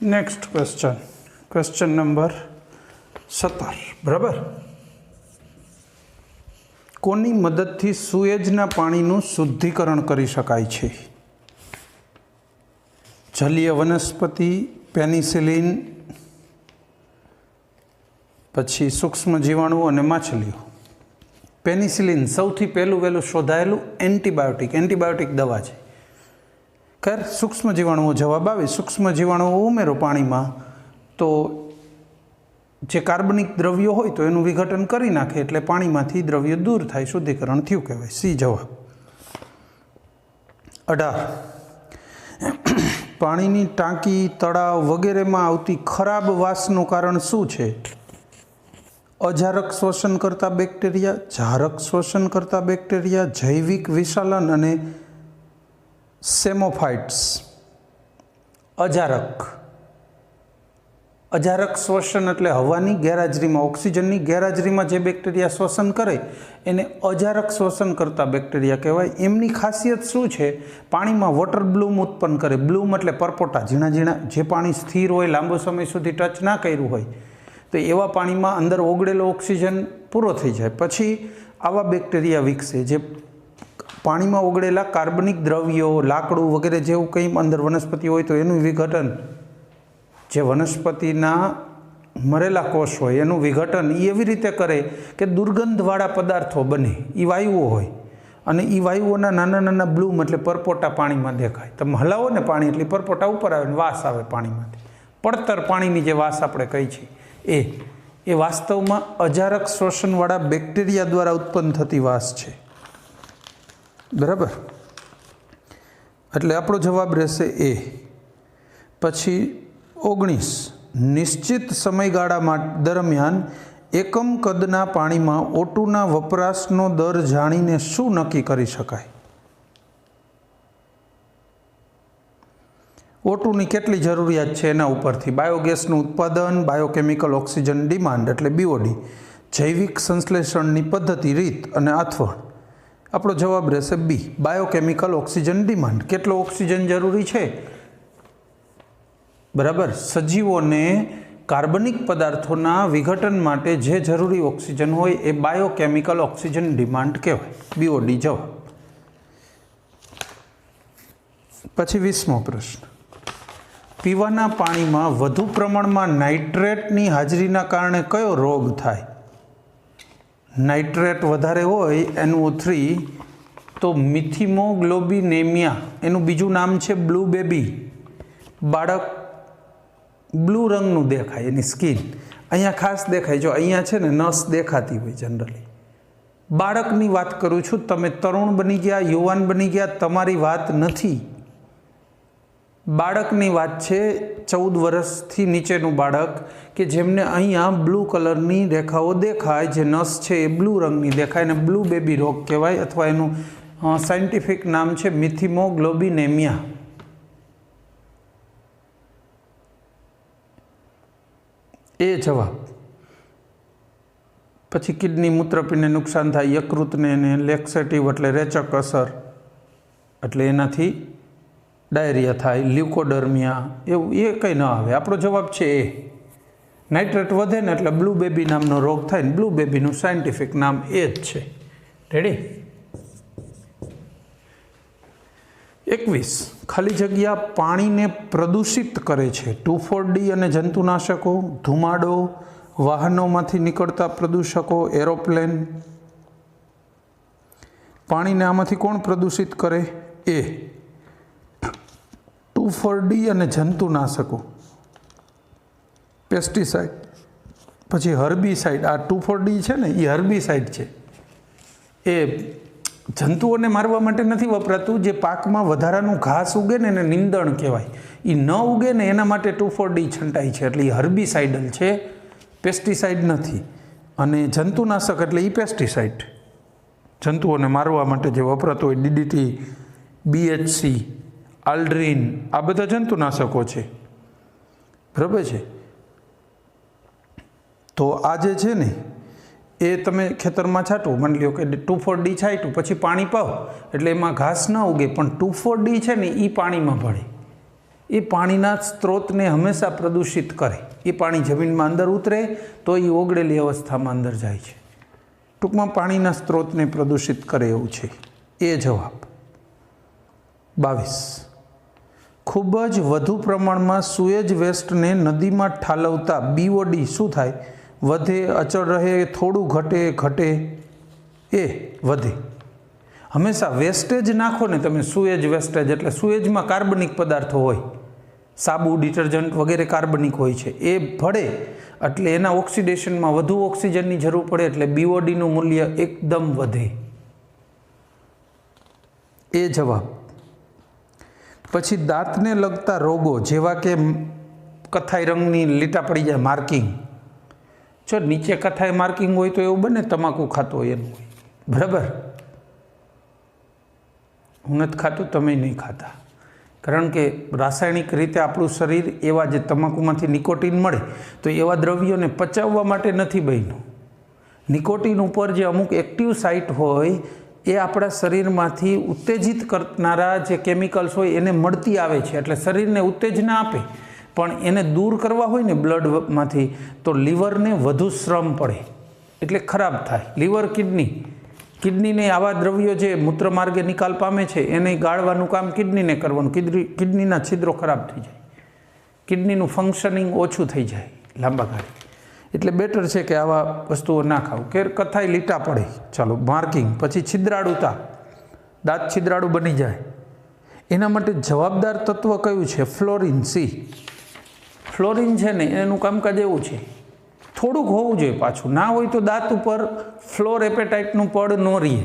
Next question number 17 बराबर। कोनी मददथी सुएजना पाणीनुं शुद्धिकरण करी शकाय छे? जलीय वनस्पति, पेनिसिलिन, पछी सूक्ष्म जीवाणु अने माछलीओ। पेनिसिलिन सौथी पहेलुं वहेलुं शोधायेलुं एंटीबायोटिक दवा छे। खैर सूक्ष्म जीवाणुओ जवाब आवे। सूक्ष्म जीवाणुओ उमेरो पाणीमां तो जे कार्बनिक द्रव्यो होय तो एनुं विघटन करी नाखे एटले पाणीमांथी द्रव्यो दूर थाय, शुद्धिकरण थयुं कहेवाय। सी जवाब। 18 पाणीनी टांकी, तळाव वगैरेमां आवती खराब वासनुं कारण शुं छे? अजारक श्वसन करता बेक्टेरिया, जारक श्वसन करता बेक्टेरिया, जैविक विशालन अने सेमोफाइट्स। अजारक श्वसन एटले हवानी गैरहाजरीमां, ऑक्सिजननी गैरहाजरीमां जे बेक्टेरिया श्वसन करे एने अजारक श्वसन करता बेक्टेरिया कहेवाय। एमनी खासियत शुं छे? पाणीमां वोटर ब्लूम उत्पन्न करे। ब्लूम एटले परपोटा, झीणा झीणा जे पाणी स्थिर होय, लांबो समय सुधी टच ना कर्युं होय तो एवा पाणीमां अंदर ओगळेलो ऑक्सिजन पूरो थई जाय, पछी आवा बेक्टेरिया विकसे जे पाणीमां ओगळेला कार्बनिक द्रव्यो, लाकड़ू वगैरे जेवुं कंई अंदर वनस्पति होय तो एनुं विघटन, जे वनस्पतिना मरेला कोष होय एनुं विघटन एवी रीते करे के दुर्गंधवाळा पदार्थो बने। ई वायुओ होय अने ई वायुओना नाना नाना ब्लूम एटले परपोटा पाणीमां देखाय। तमे हलावो ने पाणी एटले परपोटा उपर आवे ने वास आवे पाणीमांथी। પડતર પાણીની જે વાસ આપણે કહી છે એ વાસ્તવમાં અજારક શ્વસનવાળા બેક્ટેરિયા દ્વારા ઉત્પન્ન થતી વાસ છે। બરાબર, એટલે આપણો જવાબ રહેશે એ। પછી 19 નિશ્ચિત સમયગાળા દરમિયાન એકમ કદના પાણીમાં O2ના વપરાશનો દર જાણીને શું નક્કી કરી શકાય? O2ની કેટલી જરૂરિયાત છે એના ઉપરથી બાયોગેસનું ઉત્પાદન, બાયોકેમિકલ ઓક્સિજન ડિમાન્ડ એટલે BOD, જૈવિક સંશ્લેષણની પદ્ધતિ, રીત અને આથવણ। આપણો જવાબ રહેશે બી, બાયોકેમિકલ ઓક્સિજન ડિમાન્ડ। કેટલો ઓક્સિજન જરૂરી છે? બરાબર, સજીવોને કાર્બનિક પદાર્થોના વિઘટન માટે જે જરૂરી ઓક્સિજન હોય એ બાયોકેમિકલ ઓક્સિજન ડિમાન્ડ કહેવાય, BOD જવાબ। પછી 20મો પ્રશ્ન, પીવાના પાણીમાં વધુ પ્રમાણમાં નાઇટ્રેટની હાજરીના કારણે કયો રોગ થાય? નાઇટ્રેટ વધારે હોય NO3 તો મિથિમોગ્લોબિનેમિયા, એનું બીજું નામ છે બ્લુ બેબી। બાળક બ્લુ રંગનું દેખાય, એની સ્કિન અહીંયા ખાસ દેખાય। જો અહીંયા છે ને નસ દેખાતી હોય જનરલી। બાળકની વાત કરું છું, તમે તરુણ બની ગયા, યુવાન બની ગયા, તમારી વાત નથી। બાળકની વાત છે, 14 વર્ષથી નીચેનું બાળક કે જેમને અહીંયા બ્લુ કલરની રેખાઓ દેખાય, જે નસ છે એ બ્લુ રંગની દેખાય અને બ્લુ બેબી રોગ કહેવાય, અથવા એનું સાયન્ટિફિક નામ છે મિથિમોગ્લોબિનેમિયા। એ જવાબ। પછી કિડની, મૂત્રપિંડને નુકસાન થાય, યકૃતને લેક્સેટિવ એટલે રેચક અસર એટલે એનાથી ડાયરિયા થાય, લ્યુકોડર્મિયા, એવું એ કંઈ ન આવે। આપણો જવાબ છે એ। નાઇટ્રેટ વધે ને એટલે બ્લુ બેબી નામનો રોગ થાય ને બ્લુ બેબીનું સાયન્ટિફિક નામ એ જ છે। રેડી? 21 ખાલી જગ્યા પાણીને પ્રદૂષિત કરે છે? 2,4-D અને જંતુનાશકો, ધુમાડો, વાહનોમાંથી નીકળતા પ્રદૂષકો, એરોપ્લેન। પાણીને આમાંથી કોણ પ્રદૂષિત કરે? એ 2,4-D અને જંતુનાશકો, પેસ્ટિસાઇડ, પછી હર્બીસાઇડ। આ 2,4-D છે ને એ હર્બીસાઇડ છે, એ જંતુઓને મારવા માટે નથી વપરાતું। જે પાકમાં વધારાનું ઘાસ ઉગે ને એને નીંદણ કહેવાય, એ ન ઉગે ને એના માટે 2,4-D છંટાય છે, એટલે એ હર્બીસાઇડલ છે, પેસ્ટિસાઇડ નથી। અને જંતુનાશક એટલે એ પેસ્ટિસાઇડ, જંતુઓને મારવા માટે જે વપરાતું હોય, DDT, BHC, આલ્ડ્રીન, આ બધા જંતુનાશકો છે। બરાબર છે? તો આ જે છે ને એ તમે ખેતરમાં છાંટો, માની લો કે 2,4-D છાંટ્યું, પછી પાણી પાવ એટલે એમાં ઘાસ ન ઉગે, પણ 2,4-D છે ને એ પાણીમાં ભળે, એ પાણીના સ્ત્રોતને હંમેશા પ્રદૂષિત કરે. એ પાણી જમીનમાં અંદર ઉતરે તો એ ઓગળેલી અવસ્થામાં અંદર જાય છે. ટૂંકમાં પાણીના સ્ત્રોતને પ્રદૂષિત કરે એવું છે. એ જવાબ. 22. ખૂબ જ વધુ પ્રમાણમાં સુએજ વેસ્ટને નદીમાં ઠાલવતા BOD શું થાય? વધે, અચળ રહે, થોડું ઘટે, ઘટે. એ વધે. હંમેશા વેસ્ટેજ નાખો ને તમે, સુએજ વેસ્ટેજ એટલે સુએજમાં કાર્બનિક પદાર્થો હોય, સાબુ, ડિટર્જન્ટ વગેરે કાર્બનિક હોય છે. એ ભળે એટલે એના ઓક્સિડેશનમાં વધુ ઓક્સિજનની જરૂર પડે એટલે BODનું મૂલ્ય એકદમ વધે. એ જવાબ. પછી દાંતને લગતા રોગો જેવા કે કથાઈ રંગની લીટા પડી જાય, માર્કિંગ. જો નીચે કથાઈ માર્કિંગ હોય તો એવું બને તમાકુ ખાતો હોય એનું હોય, બરાબર. હું નથી ખાતું, તમે નહીં ખાતા, કારણ કે રાસાયણિક રીતે આપણું શરીર એવા જે તમાકુમાંથી નિકોટીન મળે તો એવા દ્રવ્યોને પચાવવા માટે નથી બન્યું. નિકોટીન ઉપર જે અમુક એક્ટિવ સાઇટ હોય એ આપણા શરીરમાંથી ઉત્તેજિત કરનારા જે કેમિકલ્સ હોય એને મળતી આવે છે, એટલે શરીરને ઉત્તેજના આપે. પણ એને દૂર કરવા હોય ને બ્લડમાંથી તો લીવરને વધુ શ્રમ પડે એટલે ખરાબ થાય. લીવર, કિડનીને આવા દ્રવ્યો જે મૂત્રમાર્ગે નિકાલ પામે છે એને ગાળવાનું કામ કિડનીને કરવાનું. કિડનીના છિદ્રો ખરાબ થઈ જાય, કિડનીનું ફંક્શનિંગ ઓછું થઈ જાય લાંબા ગાળે. એટલે બેટર છે કે આવા વસ્તુઓ ના ખાવું. કે કથાઈ લીટા પડે, ચાલો માર્કિંગ. પછી છિદ્રાળુતા, દાંત છિદ્રાળુ બની જાય, એના માટે જવાબદાર તત્વ કયું છે? Fluorine, C. ફ્લોરિન છે ને એનું કામકાજ એવું છે, થોડુંક હોવું જોઈએ પાછું, ના હોય તો દાંત ઉપર ફ્લોર એપેટાઇટનું પડ ન રહે.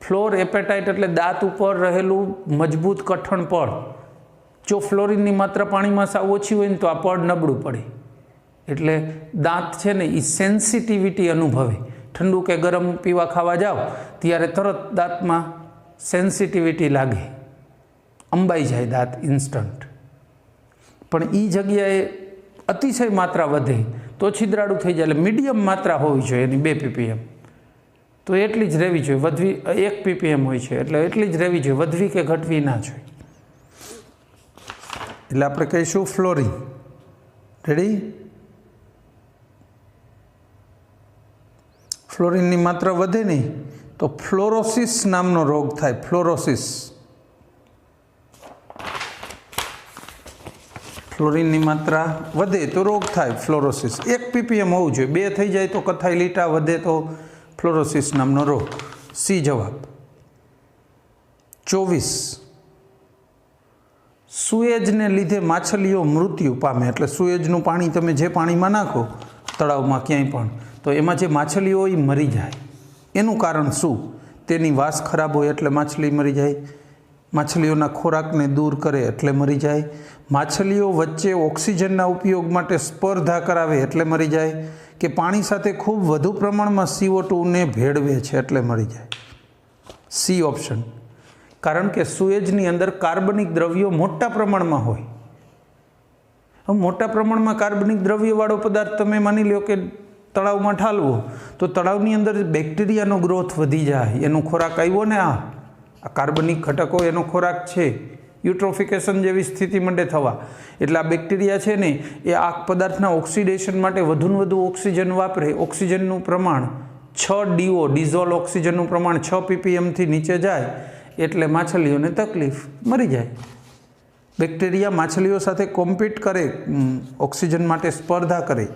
ફ્લોર એપેટાઇટ એટલે દાંત ઉપર રહેલું મજબૂત કઠણ પડ. જો ફ્લોરિનની માત્રા પાણીમાં સાવ ઓછી હોય ને તો આ પડ નબળું પડે. એટલે દાંત છે ને એ સેન્સિટિવિટી અનુભવે. ઠંડુ કે ગરમ પીવા ખાવા જાઓ ત્યારે તરત દાંતમાં સેન્સિટિવિટી લાગે, અંબાઈ જાય દાંત ઇન્સ્ટન્ટ. પણ એ જગ્યાએ અતિશય માત્રા વધે તો છિદ્રાળું થઈ જાય. એટલે મીડિયમ માત્રા હોવી જોઈએ એની 2 ppm, તો એટલી જ રહેવી જોઈએ. વધવી 1 ppm હોય છે એટલે એટલી જ રહેવી જોઈએ, વધવી કે ઘટવી ના જોઈએ. એટલે આપણે કહીશું ફ્લોરિન. રેડી? ફ્લોરિનની માત્રા વધે નહીં તો ફ્લોરોસિસ નામનો રોગ થાય. ફ્લોરોસિસ. ફ્લોરિનની માત્રા વધે તો રોગ થાય ફ્લોરોસિસ. 1 ppm હોવું જોઈએ, 2 થઈ જાય તો કથાઈ લીટા વધે તો ફ્લોરોસિસ નામનો રોગ. C જવાબ. 24. સુએજને લીધે માછલીઓ મૃત્યુ પામે. એટલે સુએજનું પાણી તમે જે પાણીમાં નાખો તળાવમાં ક્યાંય પણ, તો એમાં જે માછલીઓ હોય એ મરી જાય. એનું કારણ શું? તેની વાસ ખરાબ હોય એટલે માછલી મરી જાય, માછલીઓના ખોરાકને દૂર કરે એટલે મરી જાય, માછલીઓ વચ્ચે ઓક્સિજનના ઉપયોગ માટે સ્પર્ધા કરાવે એટલે મરી જાય, કે પાણી સાથે ખૂબ વધુ પ્રમાણમાં CO2ને ભેળવે છે એટલે મરી જાય. C option. કારણ કે સુએજની અંદર કાર્બનિક દ્રવ્યો મોટા પ્રમાણમાં હોય. હવે મોટા પ્રમાણમાં કાર્બનિક દ્રવ્યવાળો પદાર્થ તમે માની લો કે તળાવમાં ઠાલવો તો તળાવની અંદર બેક્ટેરિયાનો ગ્રોથ વધી જાય. એનો ખોરાક આવ્યો ને, આ કાર્બનિક ઘટકો એનો ખોરાક છે. યુટ્રોફિકેશન જેવી સ્થિતિ મંડે થવા. એટલે આ બેક્ટેરિયા છે ને એ આ પદાર્થના ઓક્સિડેશન માટે વધુને વધુ ઓક્સિજન વાપરે. ઓક્સિજનનું પ્રમાણ 6 DO, ડિઝોલ્વ ઓક્સિજનનું પ્રમાણ 6 ppmથી નીચે જાય એટલે માછલીઓને તકલીફ, મરી જાય. બેક્ટેરિયા માછલીઓ સાથે કોમ્પીટ કરે, ઓક્સિજન માટે સ્પર્ધા કરે.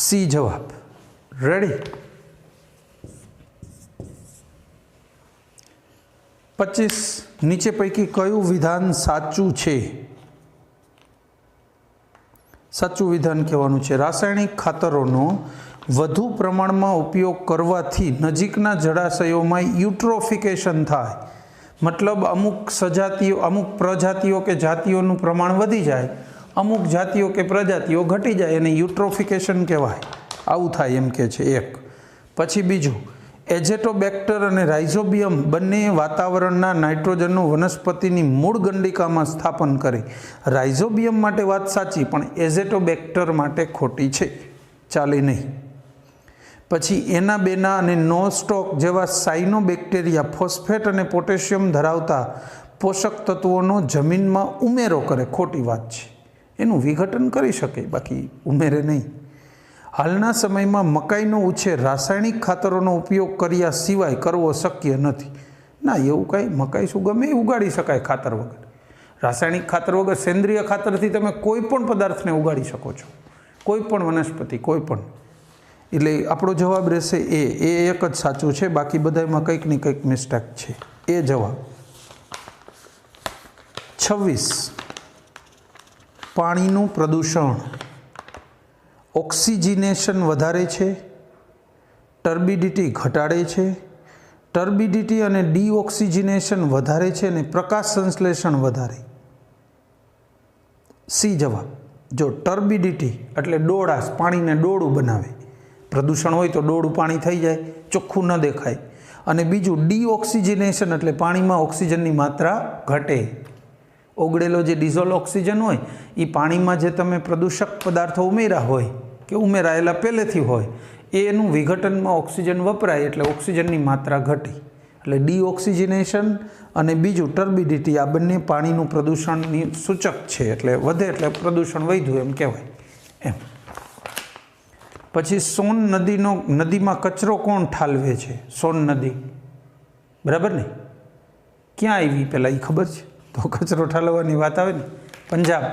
C જવાબ. રેડી? 25. નીચે પૈકી કયું વિધાન સાચું છે? સાચું વિધાન કહેવાનું છે. રાસાયણિક ખાતરોનો વધુ પ્રમાણમાં ઉપયોગ કરવાથી નજીકના જળાશયોમાં યુટ્રોફિકેશન થાય. મતલબ અમુક સજાતિઓ, અમુક પ્રજાતિઓ કે જાતિઓનું પ્રમાણ વધી જાય, અમુક જાતિઓ કે પ્રજાતિઓ ઘટી જાય, એને યુટ્રોફિકેશન કહેવાય. આવું થાય એમ કે છે એક. પછી બીજું, એઝેટોબેક્ટર અને રાઇઝોબિયમ બંને વાતાવરણના નાઇટ્રોજનનું વનસ્પતિની મૂળ ગંડિકામાં સ્થાપન કરે. રાઇઝોબિયમ માટે વાત સાચી પણ એઝેટોબેક્ટર માટે ખોટી છે, ચાલે નહીં. પછી એનાબેના અને નોસ્ટોક જેવા સાઇનોબેક્ટેરિયા ફોસ્ફેટ અને પોટેશિયમ ધરાવતા પોષક તત્વોનો જમીનમાં ઉમેરો કરે, ખોટી વાત છે. એનું વિઘટન કરી શકે, બાકી ઉમેરે નહીં. હાલના સમયમાં મકાઈનો ઉછેર રાસાયણિક ખાતરોનો ઉપયોગ કર્યા સિવાય કરવો શક્ય નથી. ના, એવું કાંઈ, મકાઈ શું ગમે એ ઉગાડી શકાય ખાતર વગર. રાસાયણિક ખાતર વગર સેન્દ્રિય ખાતરથી તમે કોઈ પણ પદાર્થને ઉગાડી શકો છો, કોઈ પણ વનસ્પતિ, કોઈ પણ. એટલે આપણો જવાબ રહેશે એ એક જ સાચું છે, બાકી બધામાં કંઈક ને કંઈક મિસ્ટેક છે. એ જવાબ. 26. પાણીનું પ્રદૂષણ ઓક્સિજનેશન વધારે છે, ટર્બિડિટી ઘટાડે છે, ટર્બિડિટી અને ડીઓક્સિજનેશન વધારે છે અને પ્રકાશ સંશ્લેષણ વધારે. સી જવાબ. જો ટર્બિડિટી એટલે ડોળાશ, પાણીને ડોળું બનાવે. પ્રદૂષણ હોય તો ડોળું પાણી થઈ જાય, ચોખ્ખું ન દેખાય. અને બીજું ડીઓક્સિજનેશન એટલે પાણીમાં ઓક્સિજનની માત્રા ઘટે. ઓગળેલો જે ડિઝોલ્વ ઓક્સિજન હોય એ પાણીમાં જે તમે પ્રદૂષક પદાર્થો ઉમેર્યા હોય કે ઉમેરાયેલા પહેલેથી હોય એનું વિઘટનમાં ઓક્સિજન વપરાય એટલે ઓક્સિજનની માત્રા ઘટી. એટલે ડીઓક્સિજનેશન અને બીજું ટર્બિડિટી આ બંને પાણીનું પ્રદૂષણની સૂચક છે. એટલે વધે એટલે પ્રદૂષણ વધ્યું એમ કહેવાય એમ. પછી સોન નદીમાં કચરો કોણ ઠાલવે છે? સોન નદી, બરાબર ને? ક્યાં આવી પહેલાં એ ખબર છે? તો કચરો ઠાલવવાની વાત આવે ને, પંજાબ.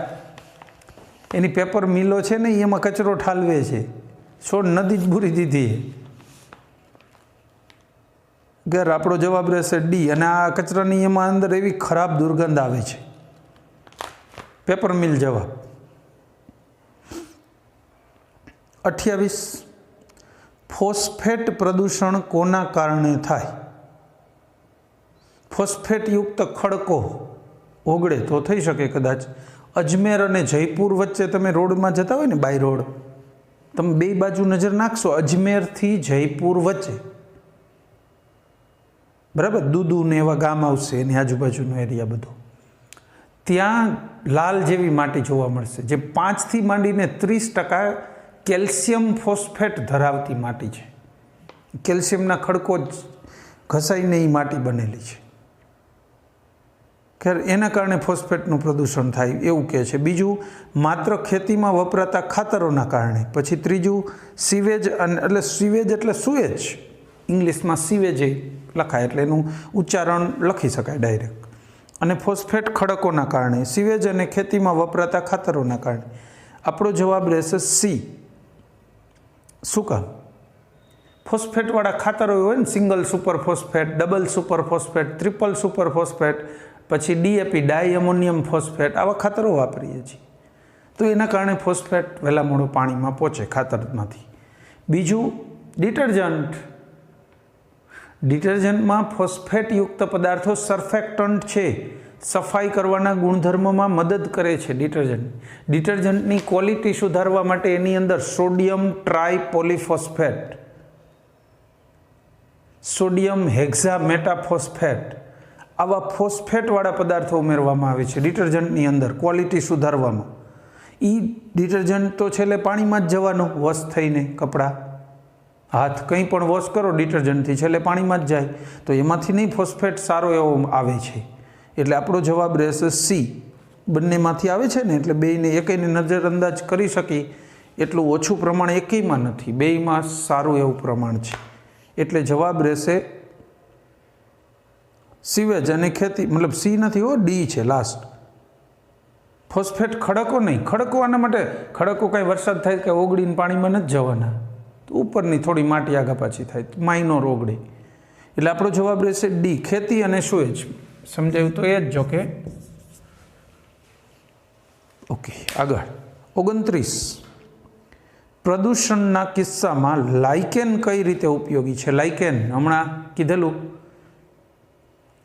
એની પેપર મિલો છે ને એમાં કચરો ઠાલવે છે. સોન નદી જ ભૂરી દીધી ઘર. આપણો જવાબ રહેશે ડી. અને આ કચરાની એમાં અંદર એવી ખરાબ દુર્ગંધ આવે છે. પેપર મિલ જવાબ. 28. ફોસ્ફેટ પ્રદૂષણ કોના કારણે થાય? ફોસ્ફેટયુક્ત ખડકો ઓગળે તો થઈ શકે કદાચ. અજમેર અને જયપુર વચ્ચે તમે રોડમાં જતા હોય ને, બાય રોડ, તમે બે બાજુ નજર નાખશો, અજમેરથી જયપુર વચ્ચે, બરાબર, દૂધુ ને એવા ગામ આવશે, એની આજુબાજુનો એરિયા બધો, ત્યાં લાલ જેવી માટી જોવા મળશે, જે 5 થી માંડીને 30% કેલ્શિયમ ફોસ્ફેટ ધરાવતી માટી છે. કેલ્શિયમના ખડકો જ ઘસાઈને એ માટી બનેલી છે. ખેર, એના કારણે ફોસ્ફેટનું પ્રદૂષણ થાય એવું કહે છે. બીજું, માત્ર ખેતીમાં વપરાતા ખાતરોના કારણે. પછી ત્રીજું, સીવેજ. એટલે સીવેજ એટલે સુએજ, ઇંગ્લિશમાં સીવેજ લખાય એટલે એનું ઉચ્ચારણ લખી શકાય ડાયરેક્ટ. અને ફોસ્ફેટ ખડકોના કારણે, સીવેજ અને ખેતીમાં વપરાતા ખાતરોના કારણે. આપણો જવાબ રહેશે સી. શું કામ? ફોસ્ફેટવાળા ખાતરો હોય ને, single super phosphate, double super phosphate, triple super phosphate, પછી ડીએપી, ડાઈ એમોનિયમ ફોસ્ફેટ, આવા ખાતરો વાપરીએ છીએ. તો એના કારણે ફોસ્ફેટ વહેલા મોડું પાણીમાં પહોંચે ખાતરમાંથી. બીજું, ડિટર્જન્ટ. ડિટર્જન્ટમાં ફોસ્ફેટયુક્ત પદાર્થો સર્ફેક્ટન્ટ છે, સફાઈ કરવાના ગુણધર્મમાં મદદ કરે છે. ડિટર્જન્ટની ક્વોલિટી સુધારવા માટે એની અંદર સોડિયમ ટ્રાયપોલિફોસ્ફેટ, સોડિયમ હેક્ઝામેટાફોસ્ફેટ, આવા ફોસ્ફેટવાળા પદાર્થો ઉમેરવામાં આવે છે ડિટર્જન્ટની અંદર ક્વોલિટી સુધારવામાં. એ ડિટર્જન્ટ તો છેલ્લે પાણીમાં જ જવાનું, વોશ થઈને કપડાં, હાથ કંઈ પણ વોશ કરો ડિટર્જન્ટથી છેલ્લે પાણીમાં જ જાય. તો એમાંથી નહીં ફોસ્ફેટ સારો એવો આવે છે. એટલે આપણો જવાબ રહેશે સી. બંનેમાંથી આવે છે ને, એટલે બેયને એકેયને નજરઅંદાજ કરી શકી એટલું ઓછું પ્રમાણ એકેયમાં નથી, બેયમાં સારું એવું પ્રમાણ છે. એટલે જવાબ રહેશે સીવેજ અને ખેતી. મતલબ સી નથી હો, ડી છે લાસ્ટ. ફોસ્ફેટ ખડકો નહીં. ખડકો આના માટે, ખડકો કાંઈ વરસાદ થાય કે ઓગળીને પાણીમાં નથી જવાના, તો ઉપરની થોડી માટી આગા પાછી થાય, માઇનોર ઓગળે. એટલે આપણો જવાબ રહેશે ડી, ખેતી અને સુએજ. સમજાયું તો એ જ જો કે. ઓકે, આગળ. 29. પ્રદૂષણના કિસ્સામાં લાઇકેન કઈ રીતે ઉપયોગી છે? લાઇકેન હમણાં કીધેલું,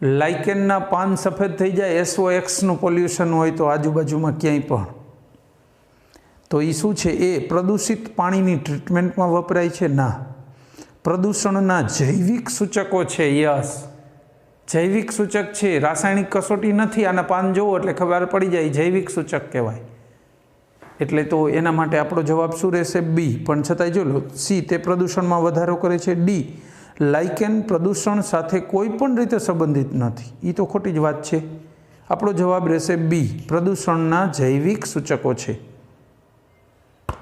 લાઇકેનના પાન સફેદ થઈ જાય, SOxનું પોલ્યુશન હોય તો આજુબાજુમાં ક્યાંય પણ, તો એ શું છે? એ પ્રદૂષિત પાણીની ટ્રીટમેન્ટમાં વપરાય છે? ના. પ્રદૂષણના જૈવિક સૂચકો છે. યસ, જૈવિક સૂચક છે, રાસાયણિક કસોટી નથી. આના પાન જોવો એટલે ખબર પડી જાય, જૈવિક સૂચક કહેવાય. એટલે તો એના માટે આપણો જવાબ શું રહેશે? બી. પણ છતાંય જો લો, સી તે પ્રદૂષણમાં વધારો કરે છે. ડી, લાઇકેન પ્રદૂષણ સાથે કોઈ પણ રીતે સંબંધિત નથી. એ તો ખોટી જ વાત છે. આપણો જવાબ રહેશે બી, પ્રદૂષણના જૈવિક સૂચકો છે,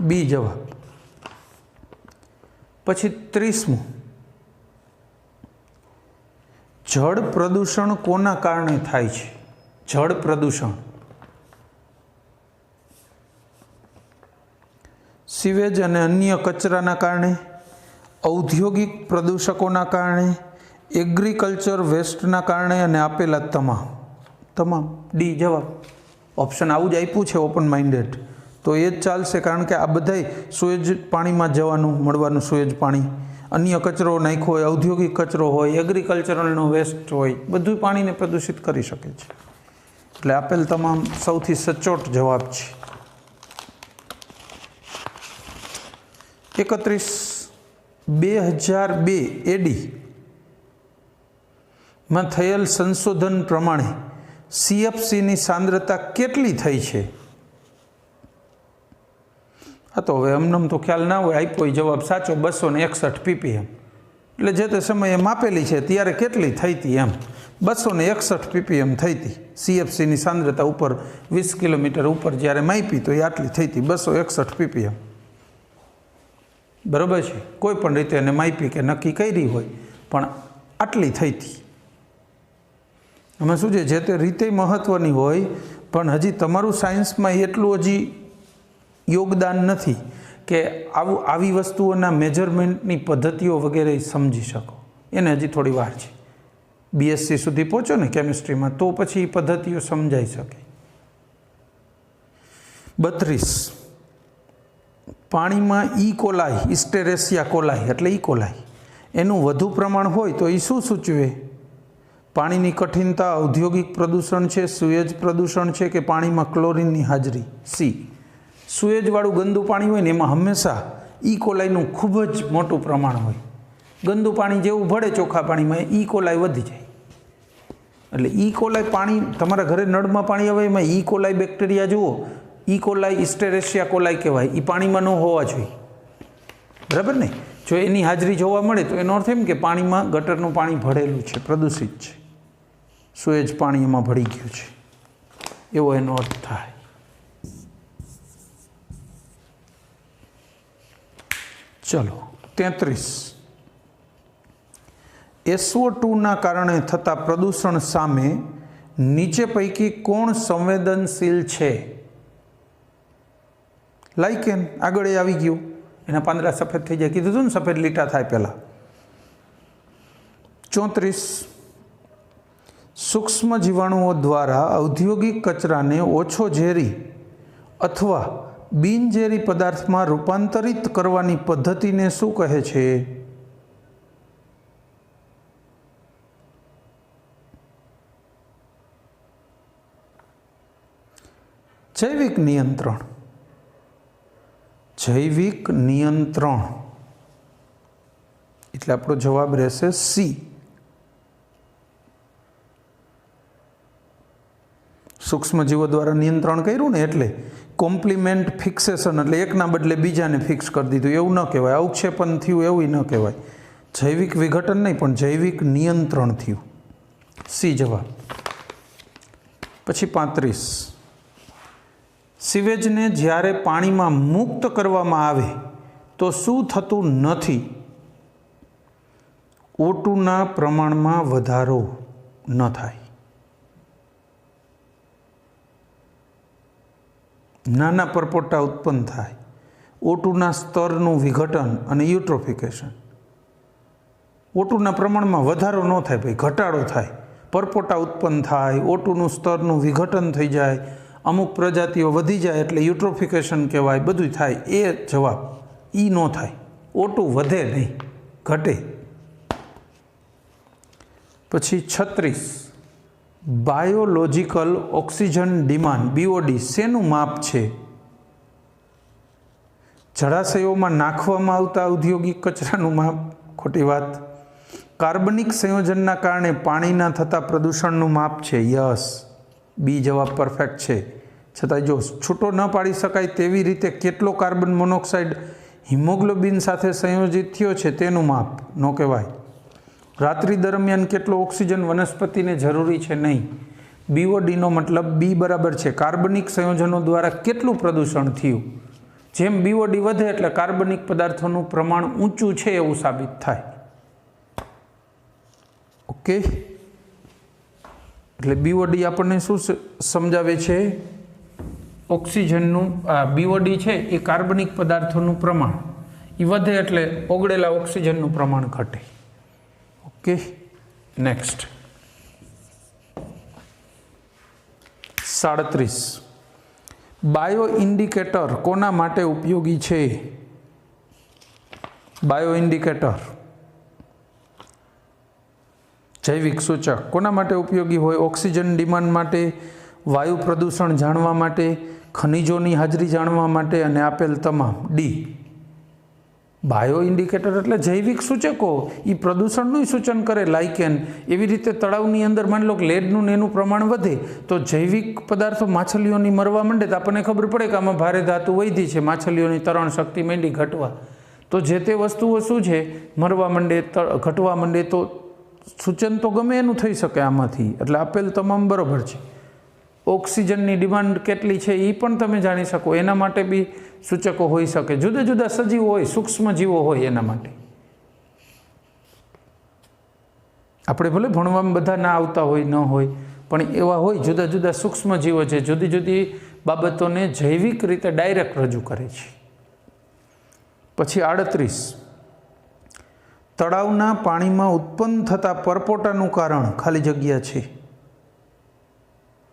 બી જવાબ। પછી 30મું, જળ પ્રદૂષણ કોના કારણે થાય છે? જળ પ્રદૂષણ સીવેજ અને અન્ય કચરાના કારણે, ઔદ્યોગિક પ્રદૂષકોના કારણે, એગ્રીકલ્ચર વેસ્ટના કારણે અને આપેલા તમામ ડી જવાબ। ઓપ્શન આવું જ આપ્યું છે ઓપન માઇન્ડેડ, તો એ જ ચાલશે, કારણ કે આ બધાય સુએજ પાણીમાં જવાનું મળવાનું સુએજ પાણી, અન્ય કચરો નાખ્યો હોય, ઔદ્યોગિક કચરો હોય, એગ્રીકલ્ચરલનો વેસ્ટ હોય, બધું પાણીને પ્રદૂષિત કરી શકે છે, એટલે આપેલ તમામ સૌથી સચોટ જવાબ છે। 31, 2002 એડી માં થયેલ સંશોધન પ્રમાણે CFCની સાંદ્રતા કેટલી થઈ છે? હા, તો હવે અમનમ તો ખ્યાલ ના હોય, આપ્યો જવાબ સાચો 261 ppm, એટલે જે તે સમયે માપેલી છે ત્યારે કેટલી થઈ હતી એમ, 261 ppm થઈ હતી CFCની સાંદ્રતા ઉપર 20 કિલોમીટર ઉપર જ્યારે માપી તો એ આટલી થઈ હતી 261 ppm, બરાબર છે। કોઈ પણ રીતે એને માપી કે નક્કી કરી હોય પણ આટલી થઈ હતી। એમાં શું છે, જે તે રીતે મહત્ત્વની હોય, પણ હજી તમારું સાયન્સમાં એટલું હજી યોગદાન નથી કે આવી વસ્તુઓના મેજરમેન્ટની પદ્ધતિઓ વગેરે સમજી શકો, એને હજી થોડી વાર છે। BSc સુધી પહોંચો ને કેમિસ્ટ્રીમાં તો પછી પદ્ધતિઓ સમજાઈ શકે। 32, પાણીમાં કોલાઈ, ઇસ્ટેરેસિયા કોલાઈ એટલે કોલાઈ, એનું વધુ પ્રમાણ હોય તો એ શું સૂચવે? પાણીની કઠિનતા, ઔદ્યોગિક પ્રદૂષણ છે, સુએજ પ્રદૂષણ છે કે પાણીમાં ક્લોરીનની હાજરી? સી, સુએજવાળું ગંદુ પાણી હોય ને એમાં હંમેશા કોલાઈનું ખૂબ જ મોટું પ્રમાણ હોય, ગંદુ પાણી જેવું ભળે ચોખ્ખા પાણીમાં કોલાઈ વધી જાય, એટલે કોલાઈ પાણી તમારા ઘરે નળમાં પાણી આવે એમાં કોલાઈ બેક્ટેરિયા જુઓ, કોલાઈ ઇસ્ટેરેસિયા કોલાઈ કહેવાય, એ પાણીમાં ન હોવા જોઈએ, બરાબર ને? જો એની હાજરી જોવા મળે તો એનો અર્થ એમ કે પાણીમાં ગટરનું પાણી ભળેલું છે, પ્રદૂષિત છે, સુએજ પાણી એમાં ભળી ગયું છે, એવો એનો અર્થ થાય। ચલો 33, SO2ના કારણે થતા પ્રદૂષણ સામે નીચે પૈકી કોણ સંવેદનશીલ છે? લાઇકેન, આગળ એ આવી ગયું, એના પાંદડા સફેદ થઈ જાય, કીધું હતું ને સફેદ લીટા થાય પહેલાં। 34, સૂક્ષ્મ જીવાણુઓ દ્વારા ઔદ્યોગિક કચરાને ઓછો ઝેરી અથવા બિનઝેરી પદાર્થમાં રૂપાંતરિત કરવાની પદ્ધતિને શું કહે છે? જૈવિક નિયંત્રણ, જૈવિક નિયંત્રણ એટલે આપણો જવાબ રહેશે સી। સૂક્ષ્મજીવો દ્વારા નિયંત્રણ કર્યું ને એટલે કોમ્પ્લિમેન્ટ ફિક્સેશન એટલે એકના બદલે બીજાને ફિક્સ કરી દીધું એવું ન કહેવાય, અવક્ષેપણ થયું એવું ન કહેવાય, જૈવિક વિઘટન નહીં પણ જૈવિક નિયંત્રણ થયું, સી જવાબ। પછી 35, સીવેજને જ્યારે પાણીમાં મુક્ત કરવામાં આવે તો શું થતું નથી? O2ના પ્રમાણમાં વધારો ન થાય, નાના પરપોટા ઉત્પન્ન થાય, O2ના સ્તરનું વિઘટન અને યુટ્રોફિકેશન। O2ના પ્રમાણમાં વધારો ન થાય ભાઈ, ઘટાડો થાય, પરપોટા ઉત્પન્ન થાય, O2નું સ્તરનું વિઘટન થઈ જાય, અમુક પ્રજાતિઓ વધી જાય એટલે યુટ્રોફિકેશન કહેવાય, બધું થાય, એ જવાબ ન થાય, O2 વધે નહીં, ઘટે। પછી 36, બાયોલોજિકલ ઓક્સિજન ડિમાન્ડ BOD શેનું માપ છે? જળાશયોમાં નાખવામાં આવતા ઔદ્યોગિક કચરાનું માપ? ખોટી વાત। કાર્બનિક સંયોજનના કારણે પાણીના થતા પ્રદૂષણનું માપ છે? યસ, બી જવાબ પરફેક્ટ છે। છતાં જો છૂટો ન પાડી શકાય તેવી રીતે કેટલો કાર્બન મોનોક્સાઇડ હિમોગ્લોબિન સાથે સંયોજિત થયો છે તેનું માપ ન કહેવાય। રાત્રિ દરમિયાન કેટલો ઓક્સિજન વનસ્પતિને જરૂરી છે? નહીં, BODનો મતલબ બી બરાબર છે કાર્બનિક સંયોજનો દ્વારા કેટલું પ્રદૂષણ થયું. જેમ BOD વધે એટલે કાર્બનિક પદાર્થોનું પ્રમાણ ઊંચું છે એવું સાબિત થાય. ઓકે, એટલે BOD આપણને શું સમજાવે છે? ઓક્સિજનનું BOD છે એ કાર્બનિક પદાર્થોનું પ્રમાણ એ વધે એટલે ઓગળેલા ઓક્સિજનનું પ્રમાણ ઘટે. Okay, next 37. બાયો ઇન્ડિકેટર કોના માટે ઉપયોગી છે? બાયો ઇન્ડિકેટર જૈવિક સૂચક કોના માટે ઉપયોગી હોય? ઓક્સિજન ડિમાન્ડ માટે, વાયુ પ્રદૂષણ જાણવા માટે, ખનિજોની હાજરી જાણવા માટે અને આપેલ તમામ. ડી. બાયો ઇન્ડિકેટર એટલે જૈવિક સૂચકો, એ પ્રદૂષણનું સૂચન કરે. લાઇકેન એવી રીતે તળાવની અંદર માની લો કે લેડનું એનું પ્રમાણ વધે તો જૈવિક પદાર્થો માછલીઓની મરવા માંડે તો આપણને ખબર પડે કે આમાં ભારે ધાતુ વધી છે, માછલીઓની તરણ શક્તિ માંડી ઘટવા. તો જે તે વસ્તુઓ શું છે મરવા માંડે, ઘટવા માંડે, તો સૂચન તો ગમે એનું થઈ શકે આમાંથી. એટલે આપેલ તમામ બરાબર છે. ઓક્સિજનની ડિમાન્ડ કેટલી છે એ પણ તમે જાણી શકો, એના માટે બી સૂચકો હોઈ શકે. જુદા જુદા સજીવો હોય, સૂક્ષ્મ જીવો હોય, એના માટે આપણે ભલે ભણવામાં બધા ના આવતા હોય ન હોય, પણ એવા હોય જુદા જુદા સૂક્ષ્મ જીવો છે, જુદી જુદી બાબતોને જૈવિક રીતે ડાયરેક્ટ રજૂ કરે છે. પછી 38. તળાવના પાણીમાં ઉત્પન્ન થતા પરપોટાનું કારણ ખાલી જગ્યા છે.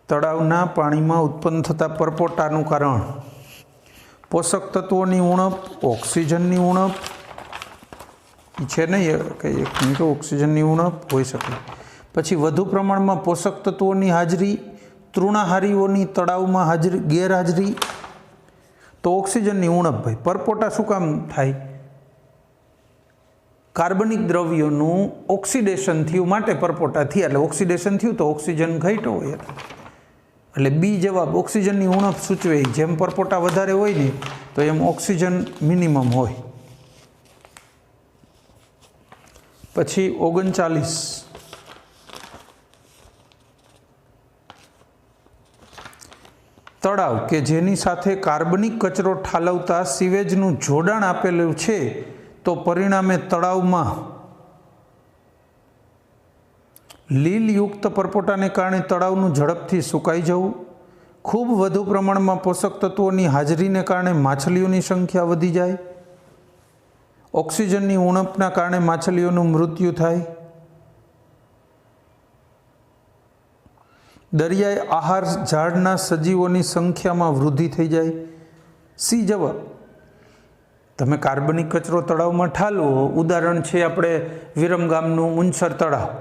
તળાવના પાણીમાં ઉત્પન્ન થતા પરપોટાનું કારણ પોષક તત્વોની ઉણપ, ઓક્સિજનની ઉણપ છે નહીં કે એક મિનિટ, ઓક્સિજનની ઉણપ હોઈ શકે. પછી વધુ પ્રમાણમાં પોષક તત્વોની હાજરી, તૃણાહારીઓની તળાવમાં ગેરહાજરી. તો ઓક્સિજનની ઉણપ. ભાઈ પરપોટા શું કામ થાય? કાર્બનિક દ્રવ્યોનું ઓક્સિડેશન થયું માટે પરપોટા થયા. એટલે ઓક્સિડેશન થયું તો ઓક્સિજન ઘટ્યો હોય એટલે બી જવાબ ઓક્સિજનની ઉણપ સૂચવે. જેમ પરપોટા વધારે હોય ને તો એમ ઓક્સિજન મિનિમમ હોય. પછી 39. તળાવ કે જેની સાથે કાર્બનિક કચરો ઠાલવતા સીવેજનું જોડાણ આપેલું છે તો પરિણામે તળાવમાં લીલયુક્ત પરપોટાને કારણે તળાવનું ઝડપથી સુકાઈ જવું, ખૂબ વધુ પ્રમાણમાં પોષક તત્વોની હાજરીને કારણે માછલીઓની સંખ્યા વધી જાય, ઓક્સિજનની ઉણપના કારણે માછલીઓનું મૃત્યુ થાય, દરિયાઈ આહાર ઝાડના સજીવોની સંખ્યામાં વૃદ્ધિ થઈ જાય. સી જવાબ. તમે કાર્બનિક કચરો તળાવમાં ઠાલવો, ઉદાહરણ છે આપણે વિરમગામનું મુનસર તળાવ.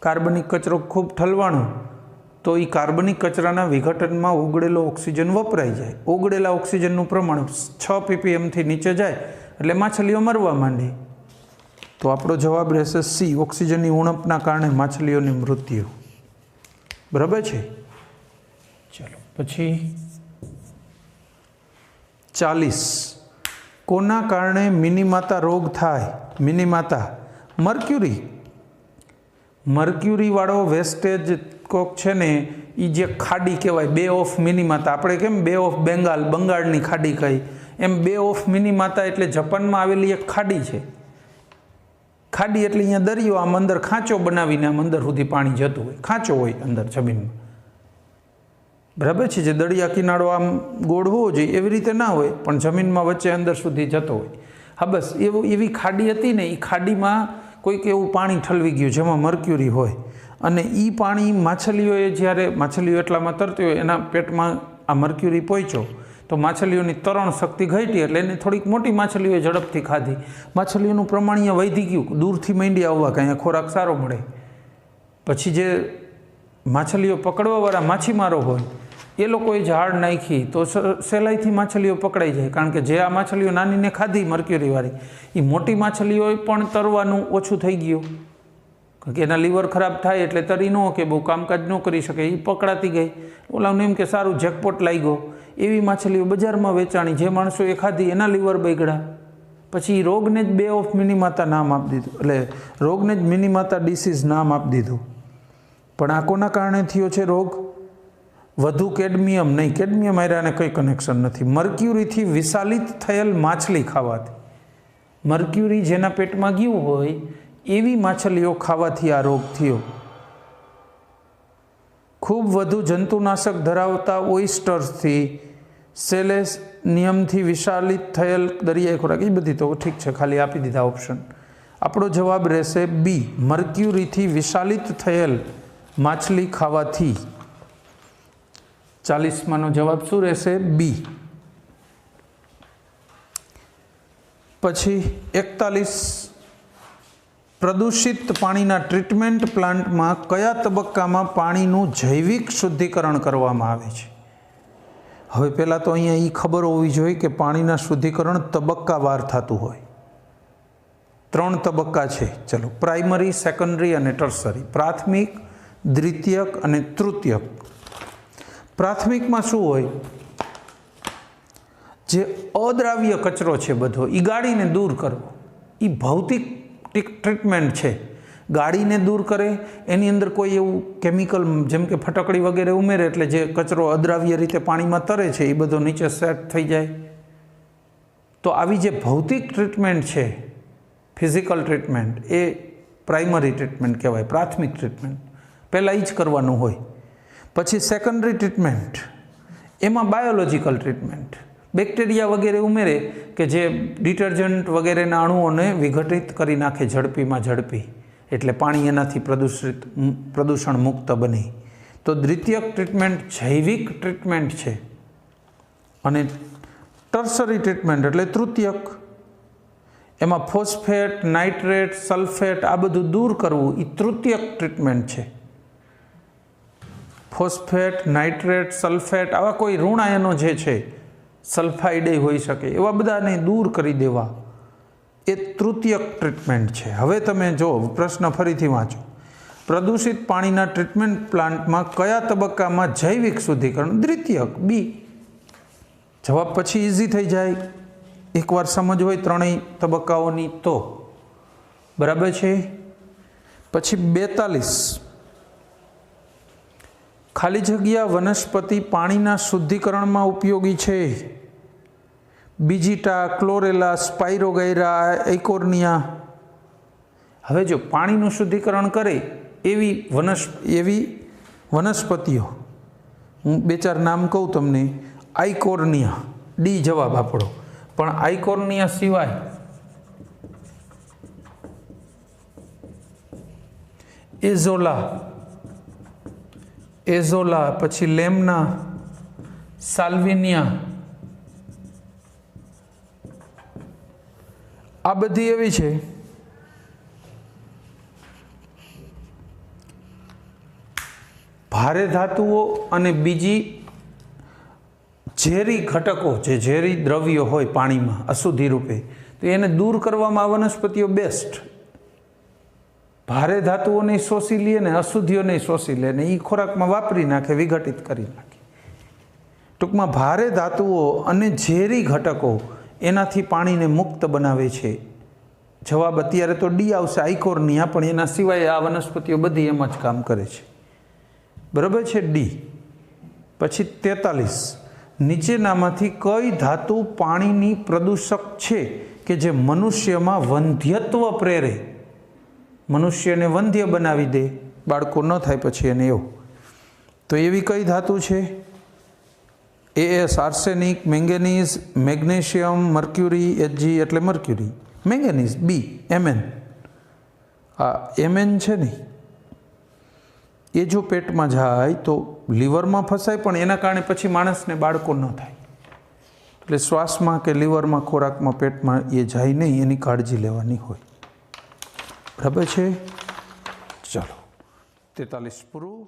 કાર્બનિક કચરો ખૂબ ઠલવાનો તો એ કાર્બનિક કચરાના વિઘટનમાં ઓગળેલો ઓક્સિજન વપરાઈ જાય. ઓગળેલા ઓક્સિજનનું પ્રમાણ 6 ppmથી નીચે જાય એટલે માછલીઓ મરવા માંડે. તો આપણો જવાબ રહેશે સી, ઓક્સિજનની ઉણપના કારણે માછલીઓની મૃત્યુ. બરાબર છે? ચાલો પછી 40. કોના કારણે મિનીમાતા રોગ થાય? મિનીમાતા મર્ક્યુરી. મર્ક્યુરીવાળો વેસ્ટેજ કોક છે ને એ જે ખાડી કહેવાય, બે ઓફ મિનીમાતા. આપણે કેમ બે ઓફ બેંગાલ, બંગાળની ખાડી કહી, એમ બે ઓફ મિનીમાતા એટલે જાપાનમાં આવેલી એક ખાડી છે. ખાડી એટલે અહીંયા દરિયો, આમ અંદર ખાંચો બનાવીને આમ અંદર સુધી પાણી જતું હોય, ખાંચો હોય અંદર જમીનમાં. બરાબર છે? જે દરિયા કિનારો આમ ગોળ હોવો જોઈએ એવી રીતે ના હોય, પણ જમીનમાં વચ્ચે અંદર સુધી જતો હોય. હા, બસ એવી ખાડી હતી ને. એ ખાડીમાં કોઈક એવું પાણી ઠલવી ગયું જેમાં મર્ક્યુરી હોય, અને એ પાણી માછલીઓએ જ્યારે માછલીઓ એટલામાં તરતી હોય એના પેટમાં આ મર્ક્યુરી પહોંચ્યો તો માછલીઓની તરણ શક્તિ ઘટી, એટલે એને થોડીક મોટી માછલીઓએ ઝડપથી ખાધી. માછલીઓનું પ્રમાણ અહીંયા વધી ગયું, દૂરથી માંડી આવવા કે અહીંયા ખોરાક સારો મળે. પછી જે માછલીઓ પકડવાવાળા માછીમારો હોય એ લોકોએ ઝાડ નાખી તો સહેલાઈથી માછલીઓ પકડાઈ જાય. કારણ કે જે આ માછલીઓ નાનીને ખાધી મર્ક્યુરીવાળી, એ મોટી માછલીઓએ પણ તરવાનું ઓછું થઈ ગયું. કારણ કે એના લીવર ખરાબ થાય એટલે તરી ન કે બહુ કામકાજ ન કરી શકે, એ પકડાતી ગઈ. ઓલાને એમ કે સારું જેકપોટ લાગ્યો, એવી માછલીઓ બજારમાં વેચાણી. જે માણસોએ ખાધી એના લીવર બગડ્યા. પછી રોગને જ બે ઓફ મિનીમાતા નામ આપી દીધું, એટલે રોગને જ મિનીમાતા ડિસીઝ નામ આપી દીધું. પણ આ કોના કારણે થયો છે રોગ? વધુ કેડમિયમ નહીં, કેડમિયમ આયરાને કંઈ કનેક્શન નથી. મર્ક્યુરીથી વિશાલિત થયેલ માછલી ખાવાથી, મર્ક્યુરી જેના પેટમાં ગયું હોય એવી માછલીઓ ખાવાથી આ રોગ થયો. ખૂબ વધુ જંતુનાશક ધરાવતા ઓઇસ્ટર્સથી, સેલેનિયમથી વિશાલિત થયેલ દરિયાઈ ખોરાક, એ બધી તો ઠીક છે, ખાલી આપી દીધા ઓપ્શન. આપણો જવાબ રહેશે બી, મર્ક્યુરીથી વિશાલિત થયેલ માછલી ખાવાથી. 40માંનો જવાબ શું રહેશે? બી. પછી 41, પ્રદૂષિત પાણીના ટ્રીટમેન્ટ પ્લાન્ટમાં કયા તબક્કામાં પાણીનું જૈવિક શુદ્ધિકરણ કરવામાં આવે છે? હવે પહેલાં તો અહીંયા એ ખબર હોવી જોઈએ કે પાણીના શુદ્ધિકરણ તબક્કાવાર થતું હોય. 3 તબક્કા છે. ચલો, પ્રાઇમરી, સેકન્ડરી અને ટર્સરી. પ્રાથમિક, દ્વિતીયક અને તૃતીયક. પ્રાથમિકમાં શું હોય? જે અદ્રાવ્ય કચરો છે બધો એ ગાળીને દૂર કરવો, એ ભૌતિક ટ્રીટમેન્ટ છે. ગાળીને દૂર કરે, એની અંદર કોઈ એવું કેમિકલ જેમ કે ફટકડી વગેરે ઉમેરે એટલે જે કચરો અદ્રાવ્ય રીતે પાણીમાં તરે છે એ બધો નીચે સેટ થઈ જાય. તો આવી જે ભૌતિક ટ્રીટમેન્ટ છે, ફિઝિકલ ટ્રીટમેન્ટ, એ પ્રાઇમરી ટ્રીટમેન્ટ કહેવાય, પ્રાથમિક ટ્રીટમેન્ટ. પહેલાં એ જ કરવાનું હોય. પછી સેકન્ડરી ટ્રીટમેન્ટ, એમાં બાયોલોજિકલ ટ્રીટમેન્ટ, બેક્ટેરિયા વગેરે ઉમેરે કે જે ડિટર્જન્ટ વગેરેના અણુઓને વિઘટિત કરી નાખે ઝડપીમાં ઝડપી, એટલે પાણી એનાથી પ્રદૂષણ મુક્ત બને. તો દ્વિતીયક ટ્રીટમેન્ટ જૈવિક ટ્રીટમેન્ટ છે. અને ટર્સરી ટ્રીટમેન્ટ એટલે તૃતીયક, એમાં ફોસ્ફેટ, નાઇટ્રેટ, સલ્ફેટ આ બધું દૂર કરવું એ તૃતીયક ટ્રીટમેન્ટ છે. ફોસ્ફેટ, નાઇટ્રેટ, સલ્ફેટ આવા કોઈ ઋણ આયનો જે છે, સલ્ફાઇડ હોઈ શકે, એવા બધાને દૂર કરી દેવા એ તૃતીયક ટ્રીટમેન્ટ છે. હવે તમે જો પ્રશ્ન ફરીથી વાંચો. પ્રદૂષિત પાણીના ટ્રીટમેન્ટ પ્લાન્ટમાં કયા તબક્કામાં જૈવિક શુદ્ધિકરણ? દ્વિતીયક, બી. જવાબ પછી ઇઝી થઈ જાય, એકવાર સમજ હોય ત્રણેય તબક્કાઓની તો. બરાબર છે. પછી 42, ખાલી જગ્યા વનસ્પતિ પાણીના શુદ્ધિકરણમાં ઉપયોગી છે. બીજીટા, ક્લોરેલા, સ્પાઇરોગાયરા, એકોર્નિયા. હવે જો પાણીનું શુદ્ધિકરણ કરે એવી વનસ્પતિઓ, હું 2-4 નામ કહું તમને. આઇકોર્નિયા, ડી જવાબ આપણો. પણ આઇકોર્નિયા સિવાય એઝોલા, પછી લેમના, સાલ્વિનિયા, આ બધી એવી છે ભારે ધાતુઓ અને બીજી ઝેરી ઘટકો, જે ઝેરી દ્રવ્યો હોય પાણીમાં અશુદ્ધિ રૂપે, તો એને દૂર કરવામાં વનસ્પતિઓ બેસ્ટ. ભારે ધાતુઓને શોષી લે ને અશુદ્ધિઓને શોષી લે ને એ ખોરાકમાં વાપરી નાખે, વિઘટિત કરી નાખે. ટૂંકમાં ભારે ધાતુઓ અને ઝેરી ઘટકો એનાથી પાણીને મુક્ત બનાવે છે. જવાબ અત્યારે તો ડી આવશે, આઇકોર્નિયા, પણ એના સિવાય આ વનસ્પતિઓ બધી એમ જ કામ કરે છે. બરાબર છે, ડી. પછી 43, નીચેનામાંથી કઈ ધાતુ પાણીની પ્રદૂષક છે કે જે મનુષ્યમાં વંધ્યત્વ પ્રેરે, મનુષ્યને વંધ્ય બનાવી દે, બાળકો ન થાય પછી એને એવું? તો એવી કઈ ધાતુ છે? S, arsenic, manganese, magnesium, mercury, Hg એટલે મર્ક્યુરી, મેંગેનીઝ, બી, Mn. આ Mn છે ને એ જો પેટમાં જાય તો લીવરમાં ફસાય, પણ એના કારણે પછી માણસને બાળકો ન થાય. એટલે શ્વાસમાં કે લીવરમાં, ખોરાકમાં, પેટમાં એ જાય નહીં, એની કાળજી લેવાની હોય. બરાબર છે. ચાલો, 43 પૂરું.